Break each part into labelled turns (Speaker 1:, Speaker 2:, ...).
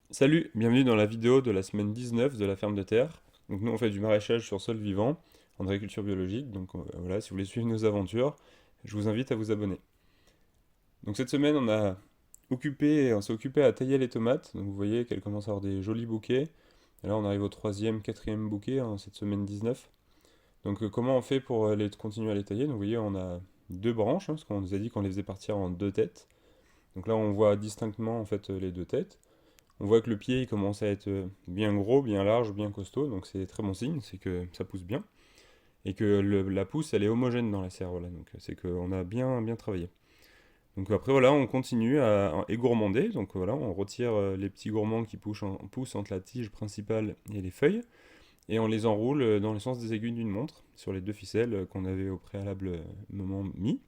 Speaker 1: Salut, bienvenue dans la vidéo de la semaine 19 de la ferme de terre. Donc nous on fait du maraîchage sur sol vivant, en agriculture biologique, donc voilà, si vous voulez suivre nos aventures, je vous invite à vous abonner. Donc cette semaine on s'est occupé à tailler les tomates, donc vous voyez qu'elles commencent à avoir des jolis bouquets. Et là on arrive au troisième, quatrième bouquet, cette semaine 19. Donc comment on fait pour continuer à les tailler? Donc vous voyez on a deux branches, parce qu'on nous a dit qu'on les faisait partir en deux têtes. Donc là on voit distinctement en fait les deux têtes. On voit que le pied il commence à être bien gros, bien large, bien costaud, donc c'est très bon signe, c'est que ça pousse bien. Et que la pousse elle est homogène dans la serre, voilà, donc c'est qu'on a bien travaillé. Donc après voilà, on continue à égourmander, donc voilà, on retire les petits gourmands qui poussent entre la tige principale et les feuilles, et on les enroule dans le sens des aiguilles d'une montre, sur les deux ficelles qu'on avait au préalable moment mis,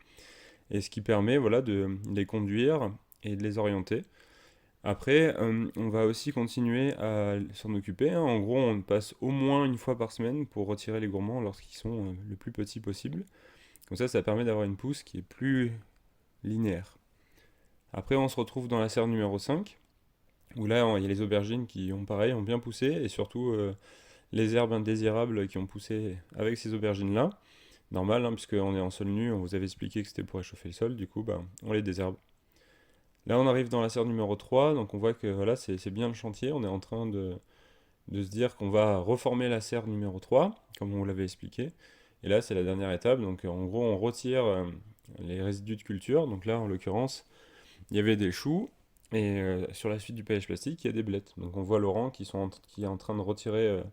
Speaker 1: et ce qui permet voilà, de les conduire et de les orienter. Après, on va aussi continuer à s'en occuper, hein. En gros, on passe au moins une fois par semaine pour retirer les gourmands lorsqu'ils sont le plus petits possible. Comme ça permet d'avoir une pousse qui est plus linéaire. Après, on se retrouve dans la serre numéro 5, où là, il y a les aubergines qui ont pareil, ont bien poussé, et surtout les herbes indésirables qui ont poussé avec ces aubergines-là. Normal, hein, puisqu'on est en sol nu, on vous avait expliqué que c'était pour réchauffer le sol, du coup, bah, on les désherbe. Là, on arrive dans la serre numéro 3, donc on voit que voilà, c'est bien le chantier. On est en train de se dire qu'on va reformer la serre numéro 3, comme on vous l'avait expliqué. Et là, c'est la dernière étape. Donc, en gros, on retire les résidus de culture. Donc là, en l'occurrence, il y avait des choux. Et sur la suite du paillage plastique, il y a des blettes. Donc, on voit Laurent qui est en train de retirer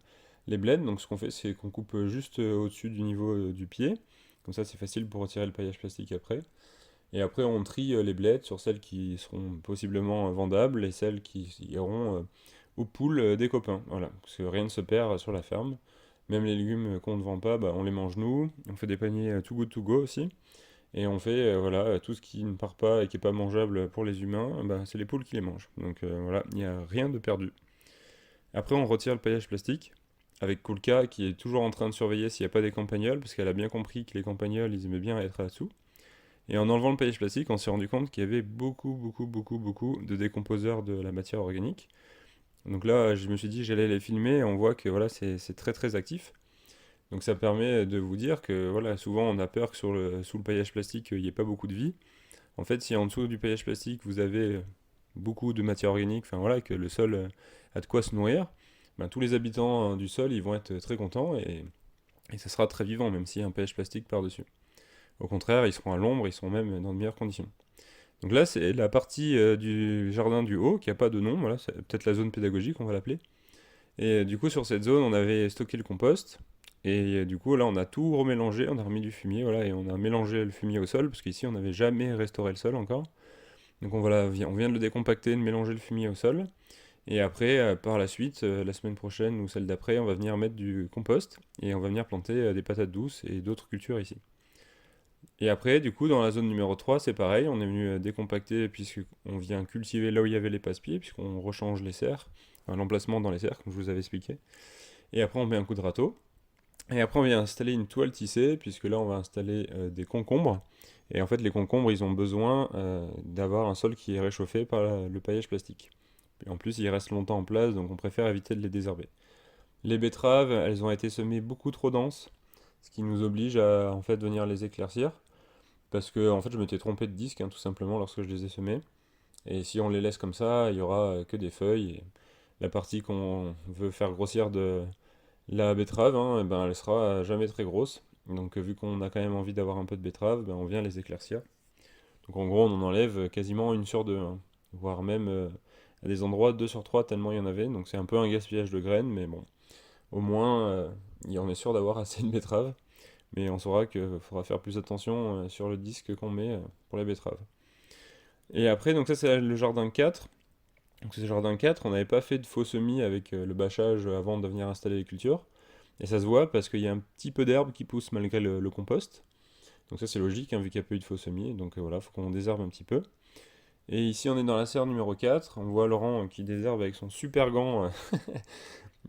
Speaker 1: les blettes. Donc, ce qu'on fait, c'est qu'on coupe juste au-dessus du niveau du pied. Comme ça, c'est facile pour retirer le paillage plastique après. Et après, on trie les blettes sur celles qui seront possiblement vendables et celles qui iront aux poules des copains. Voilà, parce que rien ne se perd sur la ferme. Même les légumes qu'on ne vend pas, bah, on les mange nous. On fait des paniers Too Good To Go aussi. Et on fait voilà, tout ce qui ne part pas et qui n'est pas mangeable pour les humains, bah, c'est les poules qui les mangent. Donc voilà, il n'y a rien de perdu. Après, on retire le paillage plastique avec Kulka qui est toujours en train de surveiller s'il n'y a pas des campagnols, parce qu'elle a bien compris que les campagnols, ils aimaient bien être là-dessous. Et en enlevant le paillage plastique, on s'est rendu compte qu'il y avait beaucoup de décomposeurs de la matière organique. Donc là, je me suis dit que j'allais les filmer et on voit que voilà, c'est très actif. Donc ça permet de vous dire que voilà, souvent on a peur que sous le paillage plastique, il n'y ait pas beaucoup de vie. En fait, si en dessous du paillage plastique, vous avez beaucoup de matière organique, enfin voilà, que le sol a de quoi se nourrir, ben, tous les habitants du sol, ils vont être très contents et ça sera très vivant, même s'il y a un paillage plastique par-dessus. Au contraire, ils seront à l'ombre, ils seront même dans de meilleures conditions. Donc là, c'est la partie du jardin du haut, qui n'a pas de nom, voilà, c'est peut-être la zone pédagogique, on va l'appeler. Et du coup, sur cette zone, on avait stocké le compost. Et du coup, là, on a tout remélangé, on a remis du fumier, voilà, et on a mélangé le fumier au sol, parce qu'ici, on n'avait jamais restauré le sol encore. Donc on vient de le décompacter, de mélanger le fumier au sol. Et après, par la suite, la semaine prochaine ou celle d'après, on va venir mettre du compost, et on va venir planter des patates douces et d'autres cultures ici. Et après, du coup, dans la zone numéro 3, c'est pareil, on est venu décompacter puisqu'on vient cultiver là où il y avait les passe-pieds, puisqu'on rechange les serres, enfin, l'emplacement dans les serres, comme je vous avais expliqué. Et après, on met un coup de râteau. Et après, on vient installer une toile tissée, puisque là, on va installer des concombres. Et en fait, les concombres, ils ont besoin d'avoir un sol qui est réchauffé par le paillage plastique. Et en plus, ils restent longtemps en place, donc on préfère éviter de les désherber. Les betteraves, elles ont été semées beaucoup trop denses, ce qui nous oblige à en fait venir les éclaircir. Parce que en fait, je m'étais trompé de disque, hein, tout simplement, lorsque je les ai semés. Et si on les laisse comme ça, il y aura que des feuilles. Et la partie qu'on veut faire grossir de la betterave, hein, eh ben, elle sera jamais très grosse. Donc vu qu'on a quand même envie d'avoir un peu de betterave, ben, on vient les éclaircir. Donc en gros, on en enlève quasiment une sur deux, hein, voire même à des endroits 2 sur 3 tellement il y en avait. Donc c'est un peu un gaspillage de graines, mais bon, au moins, on est sûr d'avoir assez de betteraves. Mais on saura qu'il faudra faire plus attention sur le disque qu'on met pour la betterave. Et après, donc ça c'est le jardin 4. Donc c'est le jardin 4, on n'avait pas fait de faux semis avec le bâchage avant de venir installer les cultures. Et ça se voit parce qu'il y a un petit peu d'herbe qui pousse malgré le compost. Donc ça c'est logique, hein, vu qu'il n'y a pas eu de faux semis. Donc voilà, il faut qu'on désherbe un petit peu. Et ici on est dans la serre numéro 4. On voit Laurent qui désherbe avec son super gant,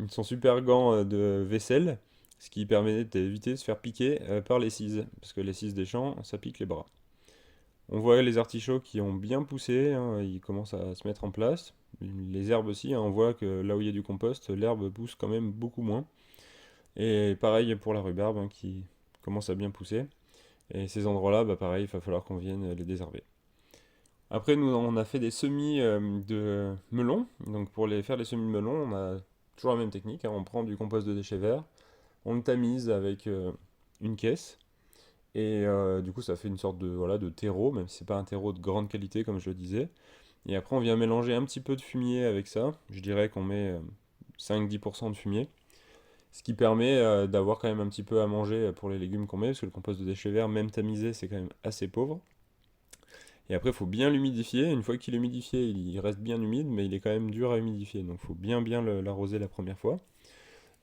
Speaker 1: son super gant de vaisselle. ce qui permet d'éviter de se faire piquer par les cises, parce que les cises des champs, ça pique les bras. On voit les artichauts qui ont bien poussé, hein, ils commencent à se mettre en place. Les herbes aussi, hein, on voit que là où il y a du compost, l'herbe pousse quand même beaucoup moins. Et pareil pour la rhubarbe hein, qui commence à bien pousser. Et ces endroits-là, bah pareil, il va falloir qu'on vienne les désherber. Après, nous, on a fait des semis de melon. Donc pour faire les semis de melon, on a toujours la même technique, hein. On prend du compost de déchets verts, on le tamise avec une caisse. Et du coup, ça fait une sorte de, voilà, de terreau, même si c'est pas un terreau de grande qualité, comme je le disais. Et après, on vient mélanger un petit peu de fumier avec ça. Je dirais qu'on met 5-10% de fumier. Ce qui permet d'avoir quand même un petit peu à manger pour les légumes qu'on met, parce que le compost de déchets verts, même tamisé, c'est quand même assez pauvre. Et après, il faut bien l'humidifier. Une fois qu'il est humidifié, il reste bien humide, mais il est quand même dur à humidifier. Donc, il faut bien l'arroser la première fois.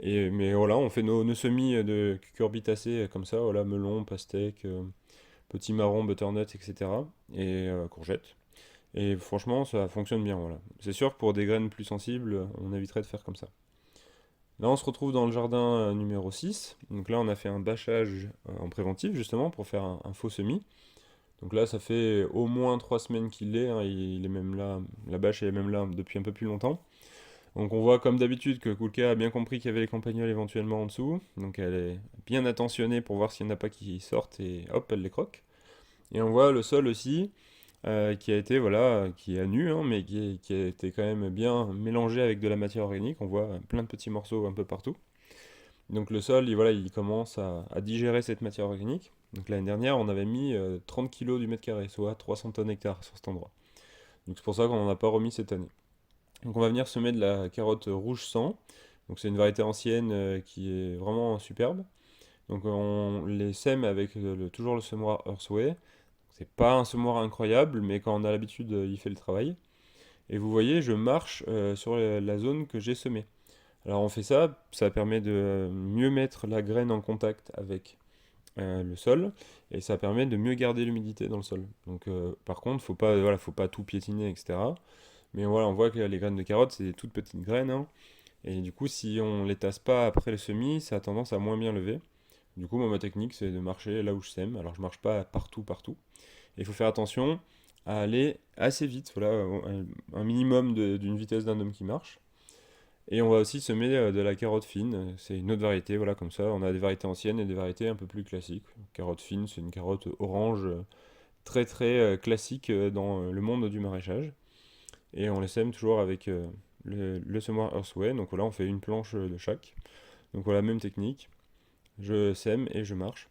Speaker 1: Mais voilà, on fait nos semis de cucurbitacées comme ça, voilà, melon, pastèque, petits marrons, butternut, etc. Et courgettes. Et franchement, ça fonctionne bien, voilà. C'est sûr que pour des graines plus sensibles, on éviterait de faire comme ça. Là, on se retrouve dans le jardin numéro 6. Donc là, on a fait un bâchage en préventif, justement, pour faire un faux semis. Donc là, ça fait au moins 3 semaines qu'il l'est, hein, il est même là, la bâche est même là depuis un peu plus longtemps. Donc on voit comme d'habitude que Kulka a bien compris qu'il y avait les campagnols éventuellement en dessous. Donc elle est bien attentionnée pour voir s'il n'y en a pas qui sortent et hop, elle les croque. Et on voit le sol aussi, qui a été, voilà, qui est à nu, hein, mais qui a été quand même bien mélangé avec de la matière organique. On voit plein de petits morceaux un peu partout. Donc le sol, voilà, il commence à digérer cette matière organique. Donc l'année dernière, on avait mis 30 kg du mètre carré, soit 300 tonnes hectares sur cet endroit. Donc c'est pour ça qu'on n'en a pas remis cette année. Donc on va venir semer de la carotte rouge sang. Donc c'est une variété ancienne qui est vraiment superbe. Donc on les sème avec toujours le semoir Earthway. C'est pas un semoir incroyable, mais quand on a l'habitude, il fait le travail. Et vous voyez, je marche sur la zone que j'ai semée. Alors on fait ça, ça permet de mieux mettre la graine en contact avec le sol, et ça permet de mieux garder l'humidité dans le sol. Donc par contre, faut pas tout piétiner, etc. Mais voilà, on voit que les graines de carottes, c'est des toutes petites graines, hein. Et du coup, si on les tasse pas après le semis, ça a tendance à moins bien lever. Du coup, moi, ma technique, c'est de marcher là où je sème. Alors, je marche pas partout. Et il faut faire attention à aller assez vite, voilà, un minimum d'une vitesse d'un homme qui marche. Et on va aussi semer de la carotte fine. C'est une autre variété, voilà, comme ça. On a des variétés anciennes et des variétés un peu plus classiques. Carotte fine, c'est une carotte orange très classique dans le monde du maraîchage. Et on les sème toujours avec le semoir Earthway. Donc voilà, on fait une planche de chaque. Donc voilà, même technique. Je sème et je marche.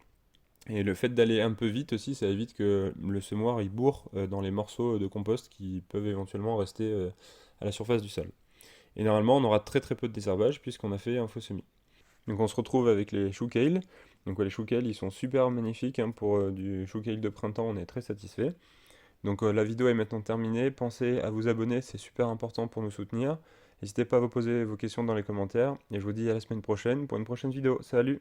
Speaker 1: Et le fait d'aller un peu vite aussi, ça évite que le semoir il bourre dans les morceaux de compost qui peuvent éventuellement rester à la surface du sol. Et normalement, on aura très peu de désherbage puisqu'on a fait un faux semis. Donc on se retrouve avec les chou kale. Donc ouais, les chou kale, ils sont super magnifiques hein, pour du chou kale de printemps, on est très satisfait. Donc la vidéo est maintenant terminée. Pensez à vous abonner, c'est super important pour nous soutenir. N'hésitez pas à vous poser vos questions dans les commentaires. Et je vous dis à la semaine prochaine pour une prochaine vidéo. Salut!